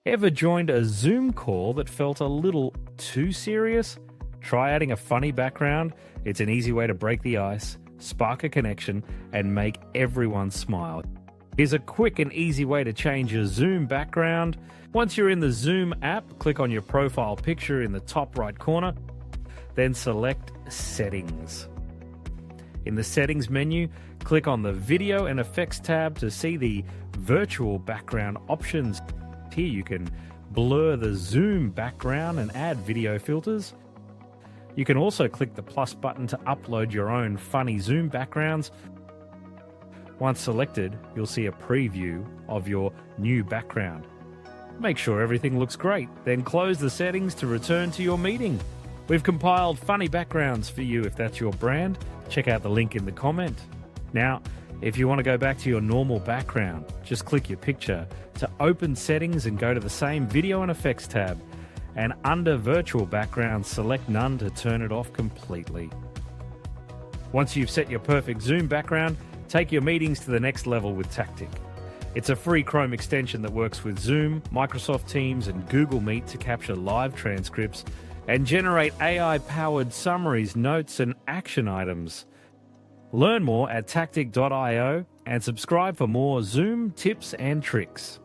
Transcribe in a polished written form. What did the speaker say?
Ever joined a Zoom call that felt a little too serious? Try adding a funny background. It's an easy way to break the ice, spark a connection, and make everyone smile. Here's a quick and easy way to change your Zoom background. Once you're in the Zoom app, click on your profile picture in the top right corner, then select Settings. In the Settings menu, click on the Video and Effects tab to see the virtual background options. Here you can blur the Zoom background and add video filters. You can also click the plus button to upload your own funny Zoom backgrounds. Once selected, you'll see a preview of your new background. Make sure everything looks great, then close the settings to return to your meeting. We've compiled funny backgrounds for you if that's your brand. Check out the link in the comment. Now, if you want to go back to your normal background, just click your picture to open settings and go to the same Video and Effects tab. And under Virtual Background, select None to turn it off completely. Once you've set your perfect Zoom background, take your meetings to the next level with Tactiq. It's a free Chrome extension that works with Zoom, Microsoft Teams, and Google Meet to capture live transcripts and generate AI-powered summaries, notes, and action items. Learn more at tactiq.io and subscribe for more Zoom tips and tricks.